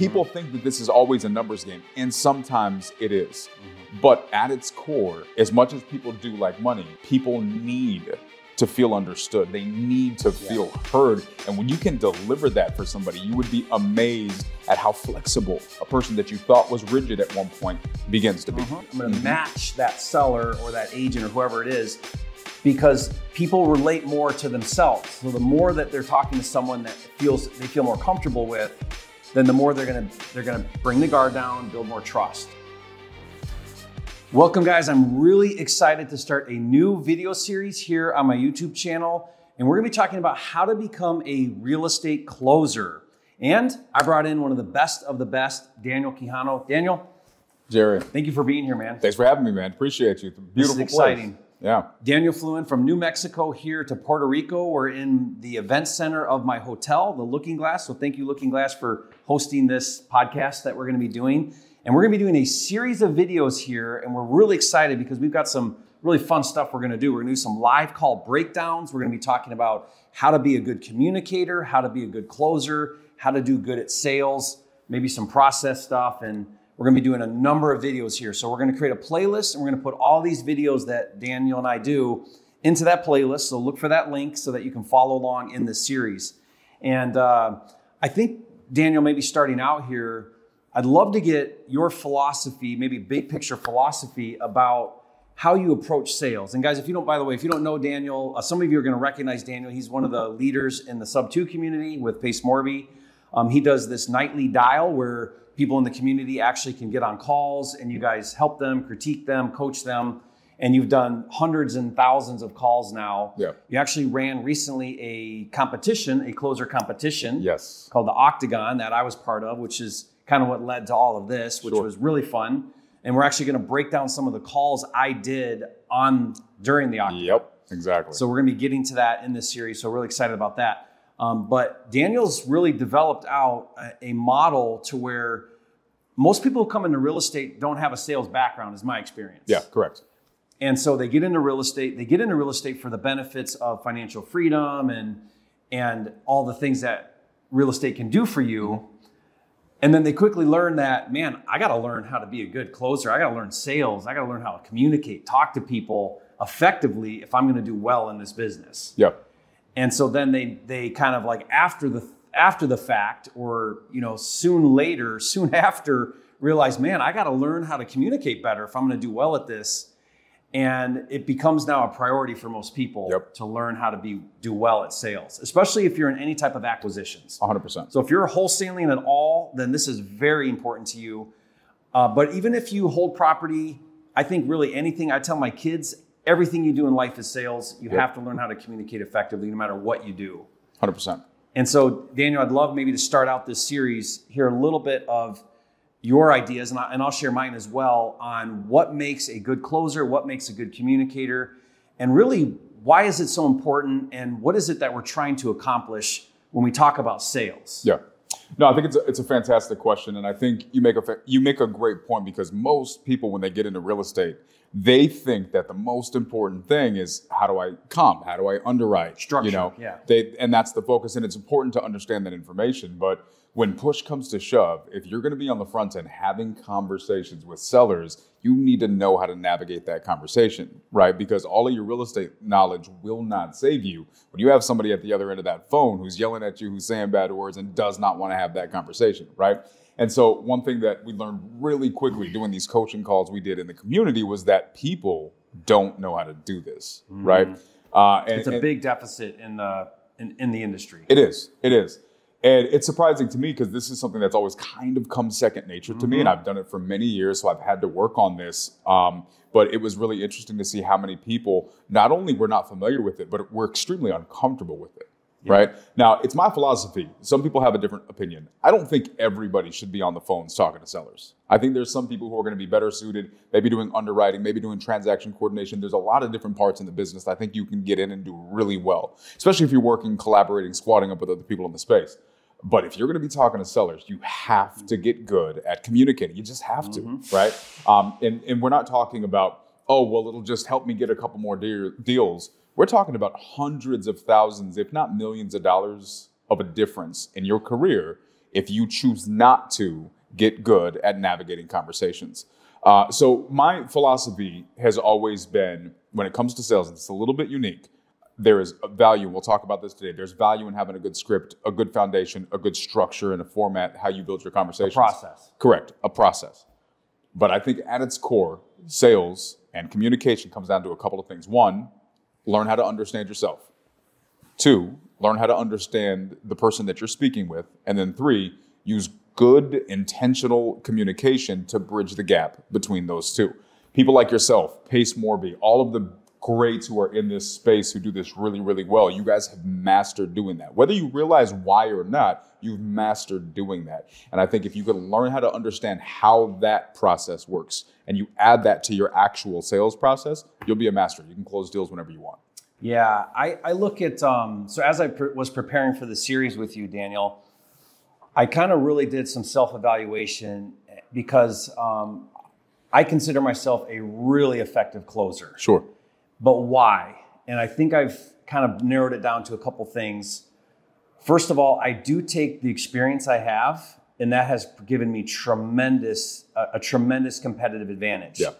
People think that this is always a numbers game, and sometimes it is. But at its core, as much as people do like money, people need to feel understood. They need to feel heard. And when you can deliver that for somebody, you would be amazed at how flexible a person that you thought was rigid at one point begins to be. I'm going to match that seller or that agent or whoever it is, because people relate more to themselves. So the more that they're talking to someone that they feel more comfortable with, then the more they're gonna bring the guard down, build more trust. Welcome guys, I'm really excited to start a new video series here on my YouTube channel. And we're gonna be talking about how to become a real estate closer. And I brought in one of the best, Daniel Quijano. Daniel. Jerry. Thank you for being here, man. Thanks for having me, man. Appreciate you. It's a beautiful This is exciting. place. Yeah. Daniel flew in from New Mexico here to Puerto Rico. We're in the event center of my hotel, the Looking Glass. So thank you, Looking Glass, for hosting this podcast that we're going to be doing. And we're going to be doing a series of videos here. And we're really excited because we've got some really fun stuff we're going to do. We're going to do some live call breakdowns. We're going to be talking about how to be a good communicator, how to be a good closer, how to do good at sales, maybe some process stuff. And we're going to be doing a number of videos here. So we're going to create a playlist and we're going to put all these videos that Daniel and I do into that playlist. So look for that link so that you can follow along in this series. And I think, Daniel, maybe starting out here, I'd love to get your philosophy, maybe big picture philosophy about how you approach sales. And guys, if you don't know Daniel, some of you are going to recognize Daniel. He's one of the leaders in the sub 2 community with Pace Morby. He does this nightly dial where people in the community actually can get on calls and you guys help them, critique them, coach them. And you've done hundreds and thousands of calls now. Yeah. You actually ran recently a competition, a closer competition. Yes. Called the Octagon that I was part of, which is kind of what led to all of this, which was really fun. And we're actually going to break down some of the calls I did during the Octagon. Yep, exactly. So we're going to be getting to that in this series. So really excited about that. But Daniel's really developed out a model to where most people who come into real estate don't have a sales background, is my experience. Yeah, correct. And so they get into real estate. They get into real estate for the benefits of financial freedom and all the things that real estate can do for you. And then they quickly learn that, man, I got to learn how to be a good closer. I got to learn sales. I got to learn how to communicate, talk to people effectively if I'm going to do well in this business. Yep. And so then they kind of like after the fact, or soon after, realize, man, I got to learn how to communicate better if I'm going to do well at this. And it becomes now a priority for most people to learn how to do well at sales, especially if you're in any type of acquisitions. 100%. So if you're wholesaling at all, then this is very important to you. But even if you hold property, I think really anything, I tell my kids, everything you do in life is sales. You have to learn how to communicate effectively no matter what you do. 100%. And so, Daniel, I'd love maybe to start out this series, hear a little bit of your ideas, and I'll share mine as well, on what makes a good closer, what makes a good communicator, and really, why is it so important, and what is it that we're trying to accomplish when we talk about sales? Yeah. No, I think it's a fantastic question, and I think you make a great point, because most people, when they get into real estate, they think that the most important thing is how do I comp, how do I underwrite, structure. And that's the focus, and it's important to understand that information. But when push comes to shove, if you're going to be on the front end having conversations with sellers, you need to know how to navigate that conversation, right? Because all of your real estate knowledge will not save you when you have somebody at the other end of that phone who's yelling at you, who's saying bad words, and does not want to have that conversation, right? And so one thing that we learned really quickly doing these coaching calls we did in the community was that people don't know how to do this, right? It's a big deficit in the industry. It is. And it's surprising to me because this is something that's always kind of come second nature to me. And I've done it for many years, so I've had to work on this. But it was really interesting to see how many people not only were not familiar with it, but were extremely uncomfortable with it. Yeah. Right? Now, it's my philosophy. Some people have a different opinion. I don't think everybody should be on the phones talking to sellers. I think there's some people who are going to be better suited, maybe doing underwriting, maybe doing transaction coordination. There's a lot of different parts in the business that I think you can get in and do really well, especially if you're working, collaborating, squatting up with other people in the space. But if you're going to be talking to sellers, you have to get good at communicating. You just have to, right? And we're not talking about, oh, well, it'll just help me get a couple more deals. We're talking about hundreds of thousands, if not millions of dollars of a difference in your career if you choose not to get good at navigating conversations. So my philosophy has always been, when it comes to sales, and it's a little bit unique, there is value. We'll talk about this today. There's value in having a good script, a good foundation, a good structure, and a format, how you build your conversations. A process. Correct, a process. But I think at its core, sales and communication comes down to a couple of things. One, learn how to understand yourself. Two, learn how to understand the person that you're speaking with. And then three, use good intentional communication to bridge the gap between those two. People like yourself, Pace Morby, all of the greats who are in this space who do this really, really well, you guys have mastered doing that. Whether you realize why or not, you've mastered doing that. And I think if you can learn how to understand how that process works and you add that to your actual sales process, you'll be a master. You can close deals whenever you want. Yeah, I look at, so as I was preparing for the series with you, Daniel, I kind of really did some self-evaluation because I consider myself a really effective closer. Sure. But why? And I think I've kind of narrowed it down to a couple things. First of all, I do take the experience I have, and that has given me a tremendous competitive advantage. Yeah.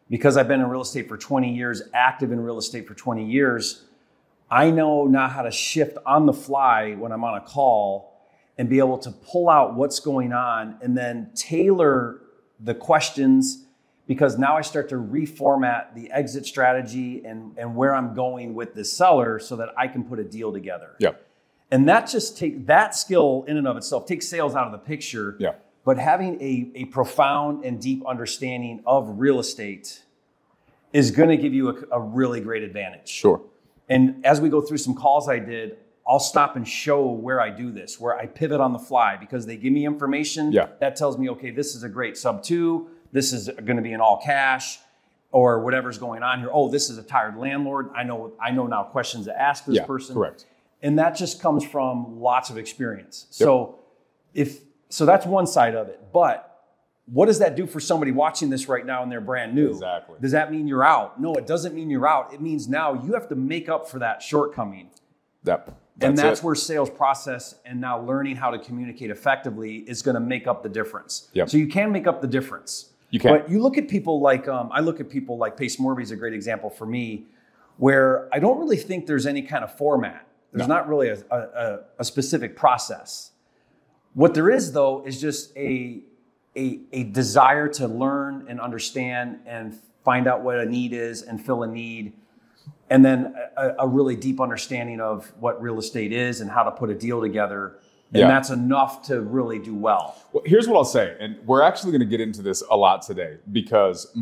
Because I've been in real estate for 20 years, active in real estate for 20 years, I know now how to shift on the fly when I'm on a call and be able to pull out what's going on and then tailor the questions, because now I start to reformat the exit strategy and where I'm going with the seller so that I can put a deal together. Yeah. And that skill in and of itself takes sales out of the picture. Yeah. But having a profound and deep understanding of real estate is going to give you a really great advantage. Sure. And as we go through some calls I did, I'll stop and show where I do this, where I pivot on the fly because they give me information that tells me, okay, this is a great sub 2. This is going to be an all cash or whatever's going on here. Oh, this is a tired landlord. I know now questions to ask this person. Correct. And that just comes from lots of experience. Yep. So that's one side of it. But what does that do for somebody watching this right now and they're brand new? Exactly. Does that mean you're out? No, it doesn't mean you're out. It means now you have to make up for that shortcoming. That's where sales process and now learning how to communicate effectively is going to make up the difference. Yep. So you can make up the difference. You can. But you look at people like, I look at people like Pace Morby is a great example for me, where I don't really think there's any kind of format. There's not really a specific process. What there is, though, is just a desire to learn and understand and find out what a need is and fill a need. And then a really deep understanding of what real estate is and how to put a deal together. And that's enough to really do well. Well, here's what I'll say. And we're actually going to get into this a lot today because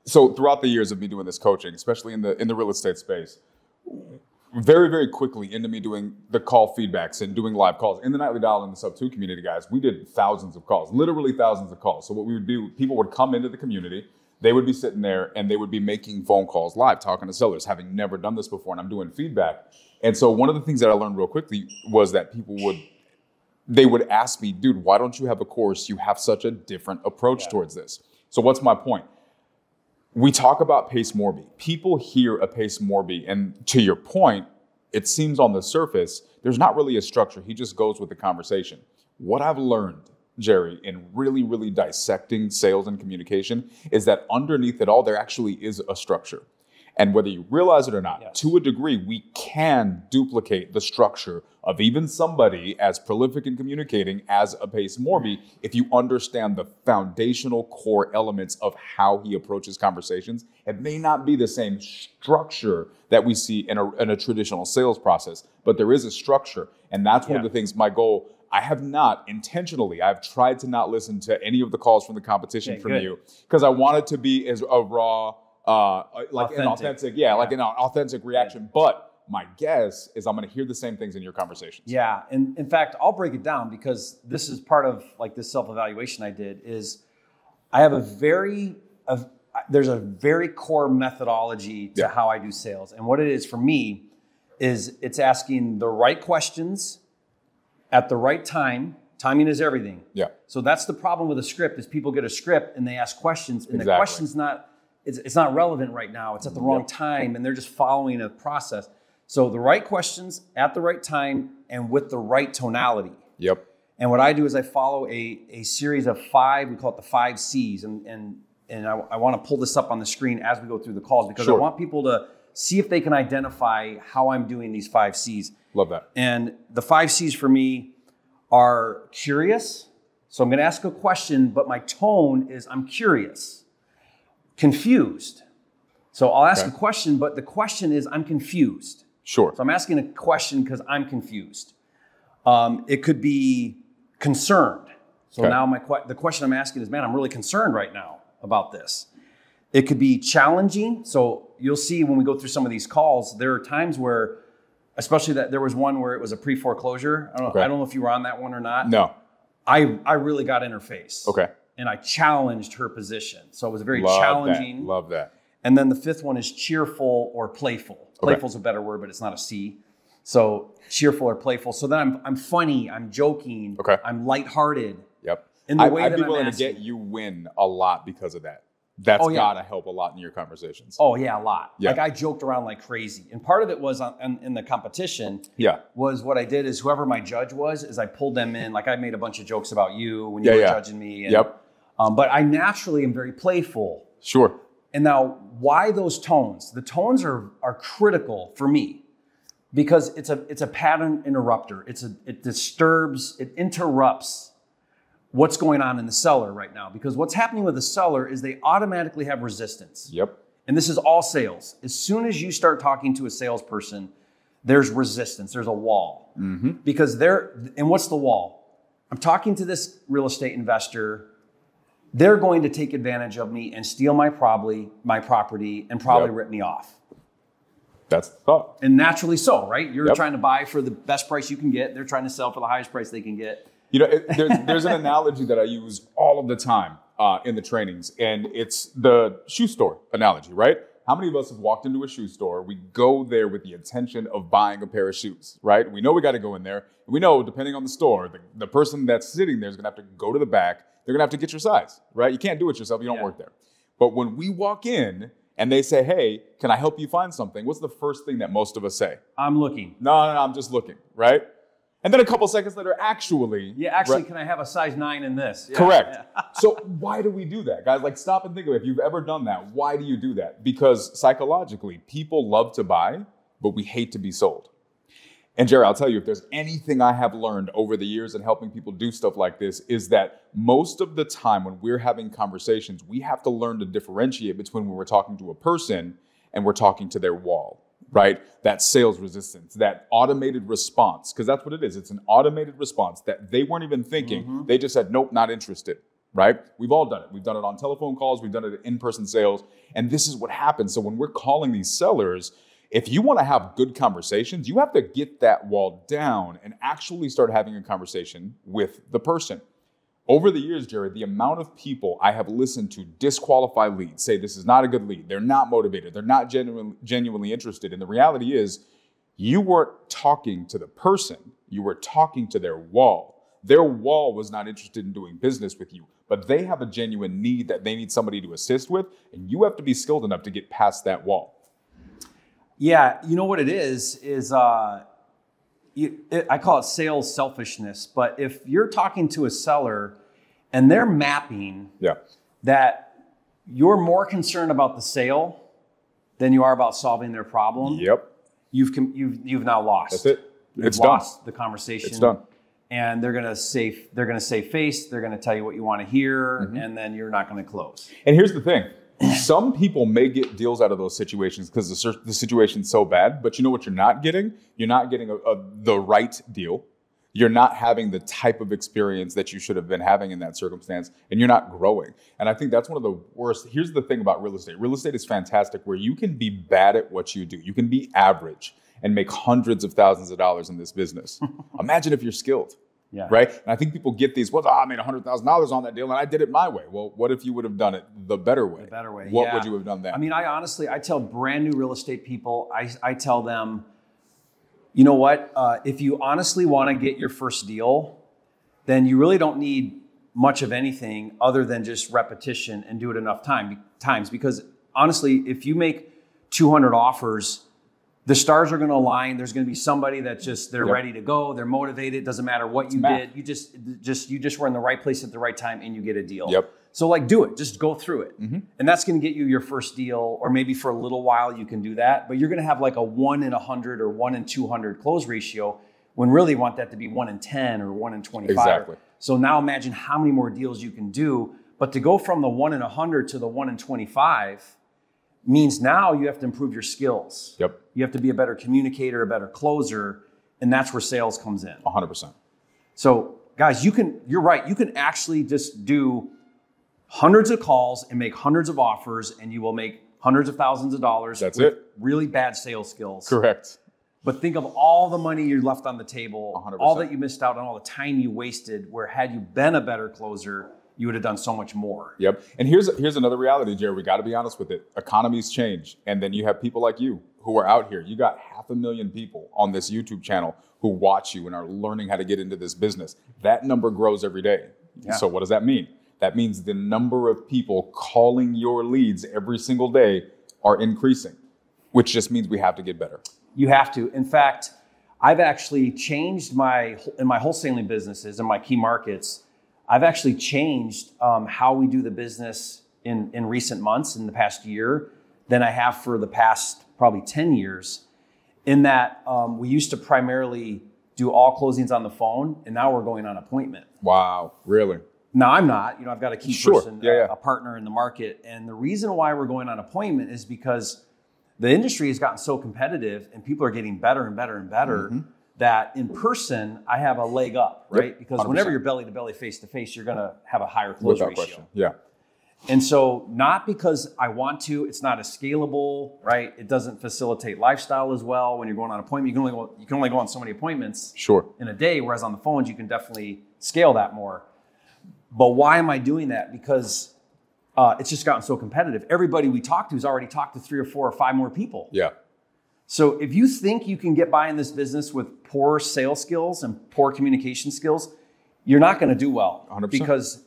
so throughout the years of me doing this coaching, especially in the real estate space, very, very quickly into me doing the call feedbacks and doing live calls. In the Nightly Dial and the Sub 2 community, guys, we did thousands of calls, literally thousands of calls. So what we would do, people would come into the community, they would be sitting there and they would be making phone calls live, talking to sellers, having never done this before, and I'm doing feedback. And so one of the things that I learned real quickly was that they would ask me, dude, why don't you have a course? You have such a different approach towards this. So what's my point? We talk about Pace Morby. People hear a Pace Morby, and to your point, it seems on the surface, there's not really a structure. He just goes with the conversation. What I've learned, Jerry, in really, really dissecting sales and communication is that underneath it all, there actually is a structure. And whether you realize it or not, to a degree, we can duplicate the structure of even somebody as prolific in communicating as a Pace Morby if you understand the foundational core elements of how he approaches conversations. It may not be the same structure that we see in a traditional sales process, but there is a structure. And that's one of the things, my goal, I have tried to not listen to any of the calls from the competition from you because I want it to be as a raw, an authentic reaction. But my guess is I'm going to hear the same things in your conversations. Yeah. And in fact, I'll break it down because this is part of like this self-evaluation I did is I have there's a very core methodology to how I do sales. And what it is for me is it's asking the right questions at the right time. Timing is everything. Yeah. So that's the problem with a script is people get a script and they ask questions and the question's it's not relevant right now. It's at the wrong time and they're just following a process. So the right questions at the right time and with the right tonality. Yep. And what I do is I follow a series of 5, we call it the 5 C's. And I want to pull this up on the screen as we go through the calls, because I want people to see if they can identify how I'm doing these 5 C's. Love that. And the 5 C's for me are curious. So I'm going to ask a question, but my tone is I'm curious. Confused. So I'll ask a question, but the question is I'm confused. Sure. So I'm asking a question because I'm confused. It could be concerned. So now the question I'm asking is, man, I'm really concerned right now about this. It could be challenging. So you'll see when we go through some of these calls, there are times where, especially that there was one where it was a pre-foreclosure. I don't know if you were on that one or not. No. I really got in her face. Okay. And I challenged her position. So it was very challenging. Love that. And then the 5th one is cheerful or playful. Playful is a better word, but it's not a C. So cheerful or playful. So then I'm funny, I'm joking, I'm lighthearted. Yep. In the way I'd that be I'm willing asking. to get you win a lot because of that. That's gotta help a lot in your conversations. Oh yeah, a lot. Yeah. Like I joked around like crazy. And part of it was in the competition. Yeah. Was what I did is whoever my judge was, is I pulled them in. Like I made a bunch of jokes about you when you were judging me. And, but I naturally am very playful. Sure. And now why those tones? The tones are critical for me because it's a pattern interrupter. It disturbs, it interrupts what's going on in the seller right now. Because what's happening with the seller is they automatically have resistance. Yep. And this is all sales. As soon as you start talking to a salesperson, there's resistance, there's a wall. Mm-hmm. Because and what's the wall? I'm talking to this real estate investor. They're going to take advantage of me and steal my property and probably rip me off. That's the thought. And naturally so, right? You're trying to buy for the best price you can get. They're trying to sell for the highest price they can get. You know, there's an analogy that I use all of the time in the trainings, and it's the shoe store analogy, right? How many of us have walked into a shoe store? We go there with the intention of buying a pair of shoes, right? We know we got to go in there. We know, depending on the store, the person that's sitting there is going to have to go to the back. They're going to have to get your size, right? You can't do it yourself. You don't work there. But when we walk in and they say, hey, can I help you find something? What's the first thing that most of us say? I'm looking. No, I'm just looking, right? And then a couple seconds later, actually. Yeah, actually, can I have a size 9 in this? Yeah, correct. Yeah. So why do we do that? Guys, like stop and think of it. If you've ever done that, why do you do that? Because psychologically, people love to buy, but we hate to be sold. And Jerry, I'll tell you, if there's anything I have learned over the years in helping people do stuff like this, is that most of the time when we're having conversations, we have to learn to differentiate between when we're talking to a person and we're talking to their wall, right? That sales resistance, that automated response, because that's what it is. It's an automated response that they weren't even thinking. Mm-hmm. They just said, nope, not interested, right? We've all done it. We've done it on telephone calls. We've done it in in-person sales. And this is what happens. So when we're calling these sellers, if you want to have good conversations, you have to get that wall down and actually start having a conversation with the person. Over the years, Jared, the amount of people I have listened to disqualify leads, say this is not a good lead, they're not motivated, they're not genuinely interested. And the reality is, you weren't talking to the person, you were talking to their wall. Their wall was not interested in doing business with you, but they have a genuine need that they need somebody to assist with, and you have to be skilled enough to get past that wall. Yeah, you know what it is I call it sales selfishness. But if you're talking to a seller and they're mapping that you're more concerned about the sale than you are about solving their problem, you've now lost. That's it. You've lost the conversation. It's done. And they're gonna save face. They're gonna tell you what you want to hear, and then you're not gonna close. And here's the thing. Some people may get deals out of those situations because the situation's so bad, but you know what you're not getting? You're not getting the right deal. You're not having the type of experience that you should have been having in that circumstance, and you're not growing. And I think that's one of the worst. Here's the thing about real estate. Real estate is fantastic where you can be bad at what you do. You can be average and make hundreds of thousands of dollars in this business. Imagine if you're skilled. Yeah. Right. And I think people get these, I made $100,000 on that deal and I did it my way. Well, what if you would have done it the better way? The better way. What would you have done then? I mean, I tell brand new real estate people, I tell them, you know what? If you honestly want to get your first deal, then you really don't need much of anything other than just repetition and do it enough times. Because honestly, if you make 200 offers, the stars are going to align. There's going to be somebody that just, they're ready to go. They're motivated. Doesn't matter what you did. You just were in the right place at the right time and you get a deal. Yep. So like, do it, just go through it. And that's going to get you your first deal, or maybe for a little while you can do that, but you're going to have like a 1 in 100 or 1 in 200 close ratio, when really you want that to be 1 in 10 or 1 in 25. Exactly. So now imagine how many more deals you can do, but to go from the 1 in 100 to the 1 in 25 means now you have to improve your skills. Yep. You have to be a better communicator, a better closer, and that's where sales comes in. 100%. So guys, you're right. You can actually just do hundreds of calls and make hundreds of offers, and you will make hundreds of thousands of dollars. That's with it. Really bad sales skills. Correct. But think of all the money you left on the table, 100%. all that you missed out on, all the time you wasted, where had you been a better closer, you would have done so much more. Yep. And here's another reality, Jerry. We got to be honest with it. Economies change. And then you have people like you who are out here. You got 500,000 people on this YouTube channel who watch you and are learning how to get into this business. That number grows every day. Yeah. So what does that mean? That means the number of people calling your leads every single day are increasing, which just means we have to get better. You have to. In fact, I've actually changed in my wholesaling businesses and my key markets, I've actually changed how we do the business in recent months, in the past year, than I have for the past probably 10 years, in that we used to primarily do all closings on the phone, and now we're going on appointment. Wow, really? Now I'm not. I've got a key person, a partner in the market, and the reason why we're going on appointment is because the industry has gotten so competitive and people are getting better and better and better that in person, I have a leg up, right? Because 100%. Whenever you're belly to belly, face to face, you're going to have a higher close ratio. Question. Yeah. And so not because I want to, it's not as scalable, right? It doesn't facilitate lifestyle as well. When you're going on appointment, you can only go on so many appointments in a day, whereas on the phones, you can definitely scale that more. But why am I doing that? Because it's just gotten so competitive. Everybody we talk to has already talked to 3 or 4 or 5 more people. Yeah. So if you think you can get by in this business with poor sales skills and poor communication skills, you're not going to do well. 100%. Because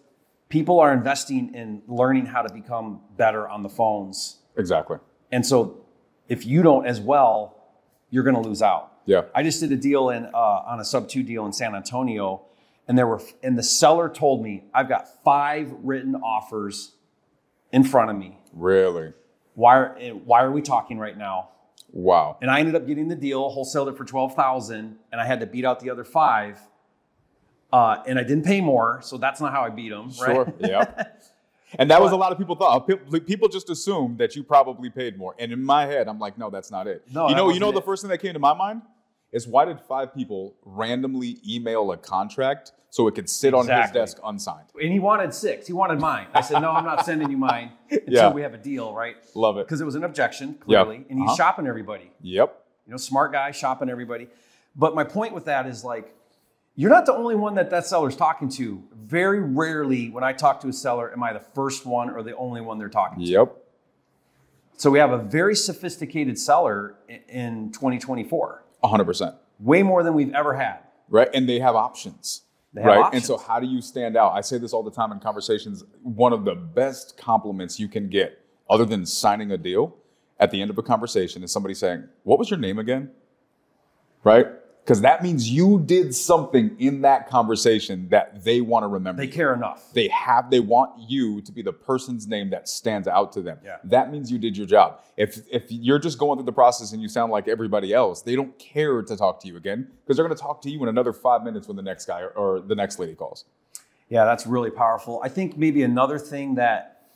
people are investing in learning how to become better on the phones. Exactly. And so if you don't as well, you're going to lose out. Yeah. I just did a deal on a sub-2 deal in San Antonio, and the seller told me, I've got 5 written offers in front of me. Really? Why are we talking right now? Wow. And I ended up getting the deal, wholesaled it for $12,000, and I had to beat out the other 5. And I didn't pay more, so that's not how I beat them, right? Sure, yeah. And that was a lot of people thought. People just assumed that you probably paid more. And in my head, I'm like, no, that's not it. No, you know the first thing that came to my mind is, why did 5 people randomly email a contract so it could sit on his desk unsigned? And he wanted 6. He wanted mine. I said, no, I'm not sending you mine until we have a deal, right? Love it. Because it was an objection, clearly. And he's shopping everybody. Yep. Smart guy, shopping everybody. But my point with that is, like, you're not the only one that seller's talking to. Very rarely when I talk to a seller, am I the first one or the only one they're talking to. Yep. So we have a very sophisticated seller in 2024. 100%. Way more than we've ever had. Right. And they have options. And so how do you stand out? I say this all the time in conversations. One of the best compliments you can get, other than signing a deal, at the end of a conversation is somebody saying, what was your name again? Right? Because that means you did something in that conversation that they want to remember. They care enough. They want you to be the person's name that stands out to them. Yeah. That means you did your job. If you're just going through the process and you sound like everybody else, they don't care to talk to you again, because they're going to talk to you in another 5 minutes when the next guy or the next lady calls. Yeah, that's really powerful. I think maybe another thing that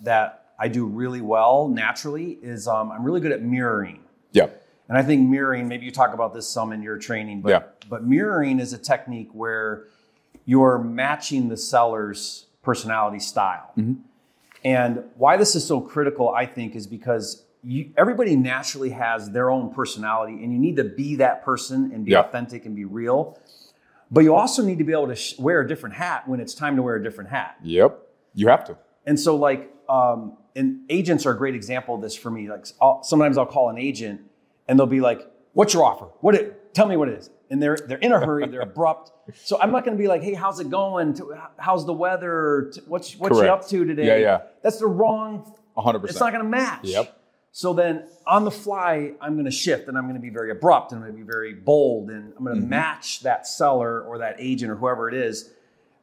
I do really well naturally is I'm really good at mirroring. Yeah. And I think mirroring, maybe you talk about this some in your training, but mirroring is a technique where you're matching the seller's personality style. Mm-hmm. And why this is so critical, I think, is because everybody naturally has their own personality, and you need to be that person and be authentic and be real. But you also need to be able to wear a different hat when it's time to wear a different hat. Yep, you have to. And so, like, and agents are a great example of this for me. Like, sometimes I'll call an agent, and they'll be like, "What's your offer? Tell me what it is." And they're in a hurry, they're abrupt. So I'm not going to be like, "Hey, how's it going? How's the weather? What you up to today?" Yeah. That's the wrong. 100%. It's not going to match. Yep. So then on the fly, I'm going to shift and I'm going to be very abrupt and I'm going to be very bold and I'm going to match that seller or that agent or whoever it is,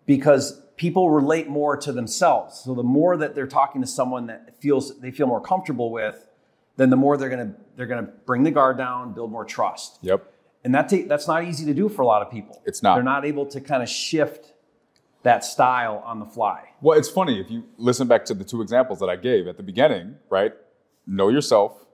because people relate more to themselves. So the more that they're talking to someone that they feel more comfortable with, then the more they're going to bring the guard down, build more trust. Yep. And that's not easy to do for a lot of people. It's not. They're not able to kind of shift that style on the fly. Well, it's funny if you listen back to the two examples that I gave at the beginning, right? Know yourself,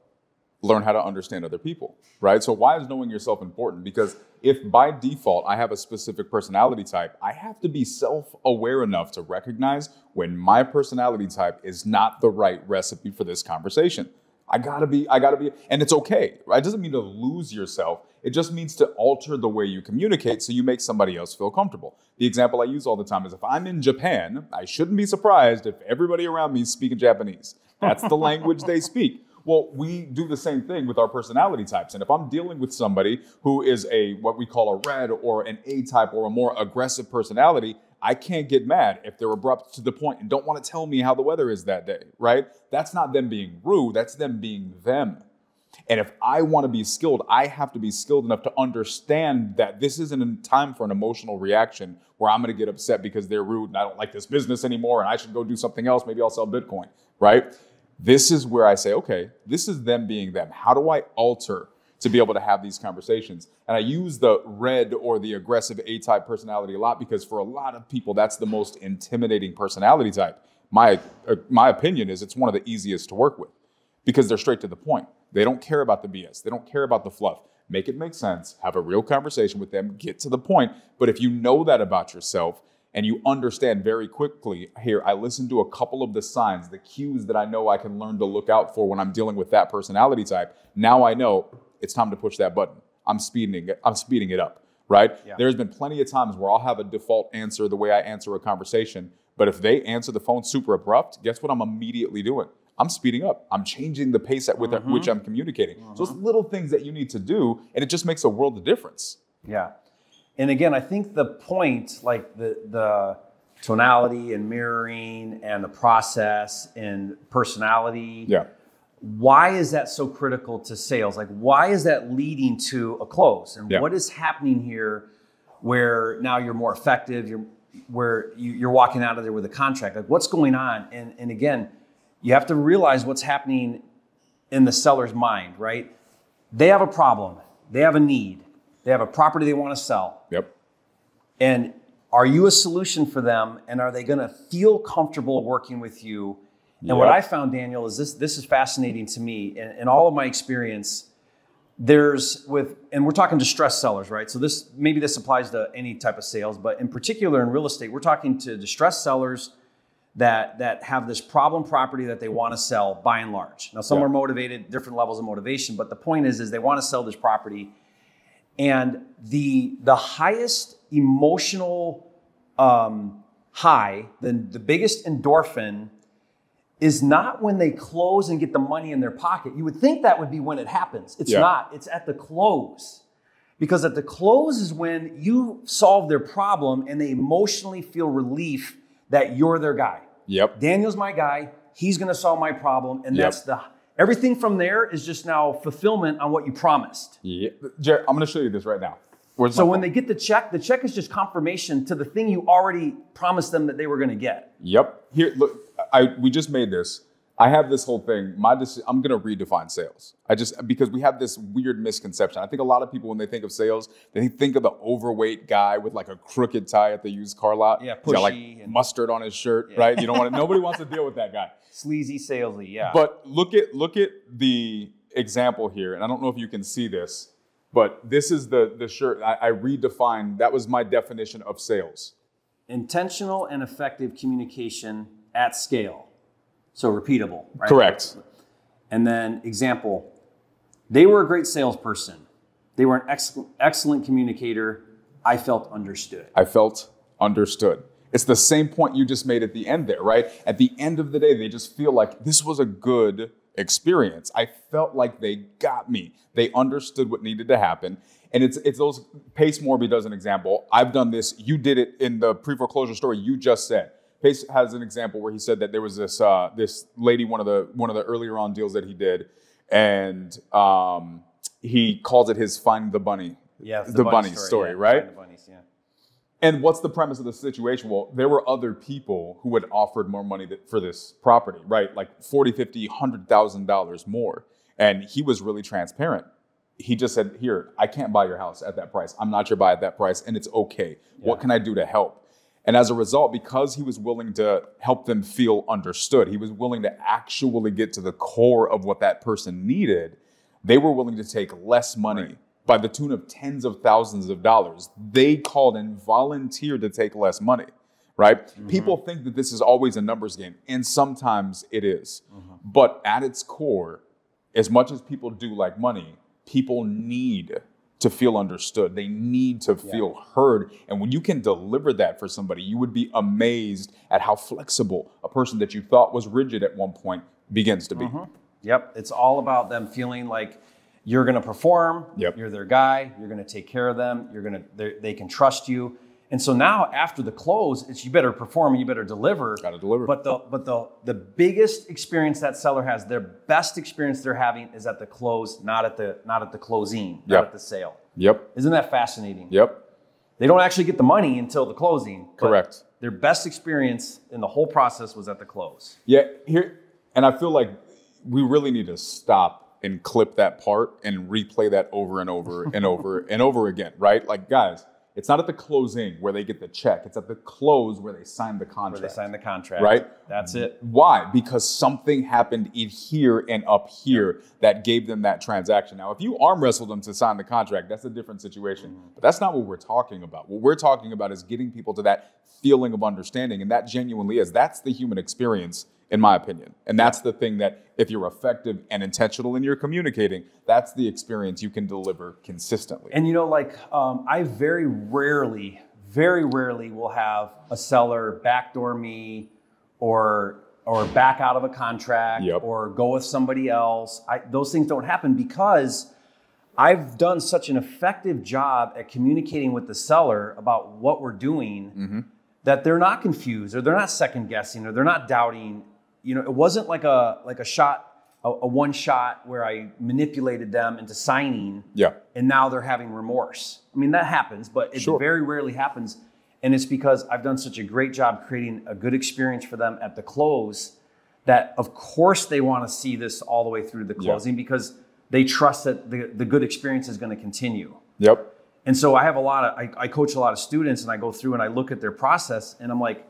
learn how to understand other people, right? So why is knowing yourself important? Because if by default I have a specific personality type, I have to be self-aware enough to recognize when my personality type is not the right recipe for this conversation. I gotta be, and it's okay, right? It doesn't mean to lose yourself. It just means to alter the way you communicate so you make somebody else feel comfortable. The example I use all the time is if I'm in Japan, I shouldn't be surprised if everybody around me is speaking Japanese. That's the language they speak. Well, we do the same thing with our personality types. And if I'm dealing with somebody who is what we call a red or an A type or a more aggressive personality, I can't get mad if they're abrupt to the point and don't want to tell me how the weather is that day, right? That's not them being rude. That's them being them. And if I want to be skilled, I have to be skilled enough to understand that this isn't a time for an emotional reaction where I'm going to get upset because they're rude and I don't like this business anymore and I should go do something else. Maybe I'll sell Bitcoin, right? This is where I say, okay, this is them being them. How do I alter to be able to have these conversations? And I use the red or the aggressive A-type personality a lot because for a lot of people, that's the most intimidating personality type. My opinion is it's one of the easiest to work with because they're straight to the point. They don't care about the BS. They don't care about the fluff. Make it make sense. Have a real conversation with them. Get to the point. But if you know that about yourself and you understand very quickly, here, I listen to a couple of the signs, the cues that I know I can learn to look out for when I'm dealing with that personality type. Now I know it's time to push that button. I'm speeding it up, right? Yeah. There's been plenty of times where I'll have a default answer the way I answer a conversation. But if they answer the phone super abrupt, guess what I'm immediately doing? I'm speeding up. I'm changing the pace at which I'm communicating. So it's little things that you need to do, and it just makes a world of difference. Yeah. And again, I think the point, like the tonality and mirroring and the process and personality, why is that so critical to sales? Like, why is that leading to a close? And what is happening here where now you're more effective, you're walking out of there with a contract? Like, what's going on? And again, you have to realize what's happening in the seller's mind, right? They have a problem. They have a need. They have a property they want to sell. Yep. And are you a solution for them? And are they going to feel comfortable working with you? And what I found, Daniel, is this is fascinating to me. In all of my experience, and we're talking distressed sellers, right? So maybe this applies to any type of sales, but in particular in real estate, we're talking to distressed sellers that have this problem property that they want to sell by and large. Now, some are motivated, different levels of motivation, but the point is they want to sell this property. And the highest emotional high, the biggest endorphin is not when they close and get the money in their pocket. You would think that would be when it happens. It's not. It's at the close. Because at the close is when you solve their problem and they emotionally feel relief that you're their guy. Yep. Daniel's my guy. He's going to solve my problem. And that's everything from there is just now fulfillment on what you promised. Yeah. Jared, I'm going to show you this right now. So when they get the check is just confirmation to the thing you already promised them that they were going to get. Yep. Here, look, we just made this. I have this whole thing. I'm going to redefine sales. Because we have this weird misconception. I think a lot of people, when they think of sales, they think of the overweight guy with like a crooked tie at the used car lot. Yeah, pushy. He's got like mustard on his shirt, right? You don't want nobody wants to deal with that guy. Sleazy, salesy, yeah. But look at the example here, and I don't know if you can see this, but this is the shirt. I redefined. That was my definition of sales. Intentional and effective communication at scale. So repeatable, right? Correct. And then example, they were a great salesperson. They were an excellent communicator. I felt understood. It's the same point you just made at the end there, right? At the end of the day, they just feel like this was a good experience. I felt like they got me. They understood what needed to happen. And it's those, Pace Morby does an example. I've done this. You did it in the pre-foreclosure story you just said. Pace has an example where he said that there was this lady, one of the earlier on deals that he did. and he calls it his Find the Bunny. Yeah, the bunny story, yeah, right? Find the bunnies, yeah. And what's the premise of the situation? Well, there were other people who had offered more money for this property, right? Like $40,000, $50,000, $100,000 more. And he was really transparent. He just said, here, I can't buy your house at that price. I'm not your buy at that price, and it's okay. Yeah. What can I do to help? And as a result, because he was willing to help them feel understood, he was willing to actually get to the core of what that person needed, they were willing to take less money. Right. By the tune of tens of thousands of dollars. They called and volunteered to take less money, right? Mm-hmm. People think that this is always a numbers game, and sometimes it is. Mm-hmm. But at its core, as much as people do like money, people need to feel understood. They need to feel heard. And when you can deliver that for somebody, you would be amazed at how flexible a person that you thought was rigid at one point begins to be. Mm-hmm. Yep, it's all about them feeling like you're going to perform. Yep. You're their guy. You're going to take care of them. They can trust you. And so now after the close, it's you better perform and you better deliver. Got to deliver. But the biggest experience that seller has, their best experience they're having is at the close, not at the closing, not at the sale. Yep. Isn't that fascinating? Yep. They don't actually get the money until the closing. Correct. Their best experience in the whole process was at the close. Yeah. And I feel like we really need to stop and clip that part and replay that over and over and over and over again, right? Like, guys, it's not at the closing where they get the check. It's at the close where they sign the contract. Where they sign the contract. Right? That's it. Why? Because something happened in here and up here that gave them that transaction. Now, if you arm wrestle them to sign the contract, that's a different situation. Mm-hmm. But that's not what we're talking about. What we're talking about is getting people to that feeling of understanding. And that genuinely is. That's the human experience, in my opinion. And that's the thing that if you're effective and intentional in your communicating, that's the experience you can deliver consistently. And I very rarely will have a seller backdoor me or back out of a contract or go with somebody else. Those things don't happen because I've done such an effective job at communicating with the seller about what we're doing that they're not confused or they're not second guessing or they're not doubting. It wasn't like a one shot where I manipulated them into signing and now they're having remorse. I mean, that happens, but it very rarely happens. And it's because I've done such a great job creating a good experience for them at the close that of course they want to see this all the way through the closing because they trust that the good experience is going to continue. Yep. And so I have I coach a lot of students and I go through and I look at their process and I'm like,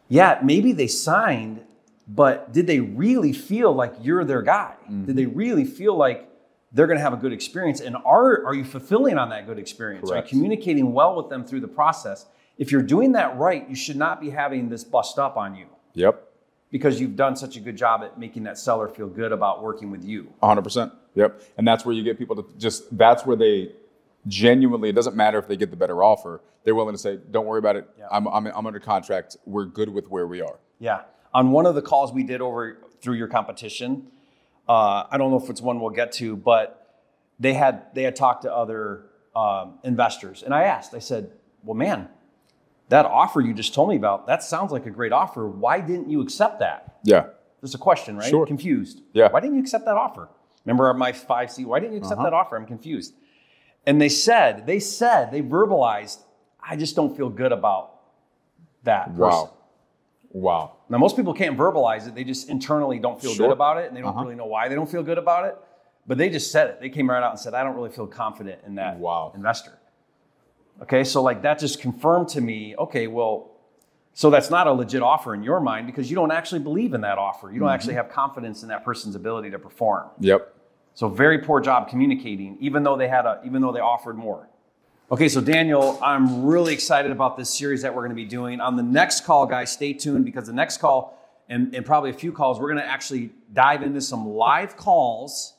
yeah, maybe they signed, but did they really feel like you're their guy? Mm-hmm. Did they really feel like they're going to have a good experience? And are you fulfilling on that good experience? Correct. Are you communicating well with them through the process? If you're doing that right, you should not be having this bust up on you. Yep. Because you've done such a good job at making that seller feel good about working with you. 100%. Yep. And that's where you get people to that's where they genuinely, it doesn't matter if they get the better offer. They're willing to say, don't worry about it. Yep. I'm under contract. We're good with where we are. Yeah. On one of the calls we did through your competition, I don't know if it's one we'll get to, but they had talked to other investors. And I said, well, man, that offer you just told me about, that sounds like a great offer. Why didn't you accept that? Yeah. There's a question, right? Sure. Confused. Yeah. Why didn't you accept that offer? Remember my 5C? Why didn't you accept that offer? I'm confused. And they verbalized, I just don't feel good about that person. Wow. Now, most people can't verbalize it. They just internally don't feel good about it, and they don't really know why they don't feel good about it. But they just said it. They came right out and said, I don't really feel confident in that investor. Okay, so that just confirmed to me, okay, well, so that's not a legit offer in your mind because you don't actually believe in that offer. You don't actually have confidence in that person's ability to perform. Yep. So very poor job communicating, even though they offered more. Okay, so Daniel, I'm really excited about this series that we're going to be doing. On the next call, guys, stay tuned because the next call and probably a few calls, we're going to actually dive into some live calls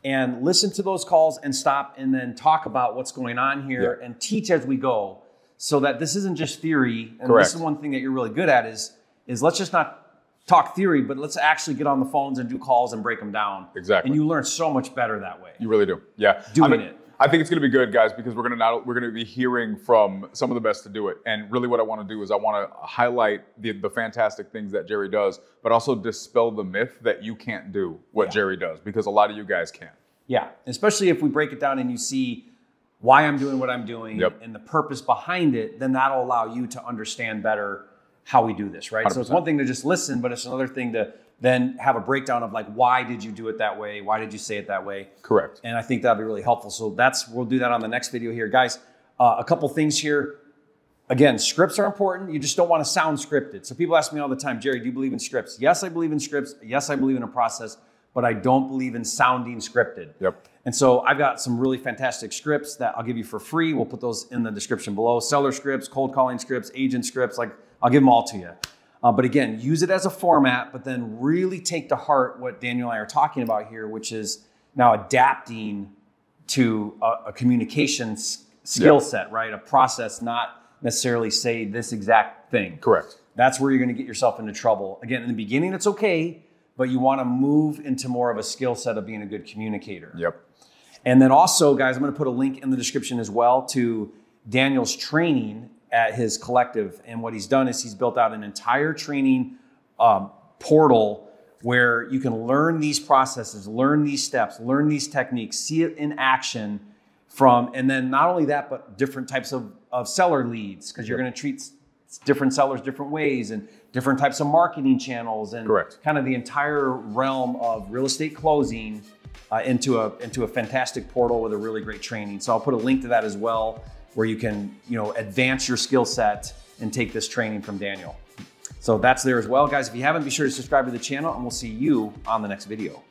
and listen to those calls and stop and then talk about what's going on here and teach as we go so that this isn't just theory. And this is one thing that you're really good at is let's just not talk theory, but let's actually get on the phones and do calls and break them down. Exactly. And you learn so much better that way. You really do. Yeah. Doing it. I think it's going to be good, guys, because we're going to be hearing from some of the best to do it. And really what I want to do is I want to highlight the fantastic things that Jerry does, but also dispel the myth that you can't do what Jerry does, because a lot of you guys can. Yeah, especially if we break it down and you see why I'm doing what I'm doing and the purpose behind it, then that'll allow you to understand better how we do this, right? 100%. So it's one thing to just listen, but it's another thing to then have a breakdown of like, why did you do it that way? Why did you say it that way? Correct. And I think that'll be really helpful. So we'll do that on the next video here. Guys, a couple things here. Again, scripts are important. You just don't want to sound scripted. So people ask me all the time, Jerry, do you believe in scripts? Yes, I believe in scripts. Yes, I believe in a process, but I don't believe in sounding scripted. Yep. And so I've got some really fantastic scripts that I'll give you for free. We'll put those in the description below. Seller scripts, cold calling scripts, agent scripts, like I'll give them all to you. But again, use it as a format, but then really take to heart what Daniel and I are talking about here, which is now adapting to a communication skill set, right? A process, not necessarily say this exact thing. Correct. That's where you're going to get yourself into trouble. Again, in the beginning, it's okay, but you want to move into more of a skill set of being a good communicator. Yep. And then also, guys, I'm going to put a link in the description as well to Daniel's training at his collective. And what he's done is he's built out an entire training portal where you can learn these processes, learn these steps, learn these techniques, see it in action and then not only that, but different types of seller leads, because you're going to treat different sellers different ways and different types of marketing channels and kind of the entire realm of real estate closing into a fantastic portal with a really great training. So I'll put a link to that as well, where you can, advance your skill set and take this training from Daniel. So that's there as well. Guys, if you haven't, be sure to subscribe to the channel and we'll see you on the next video.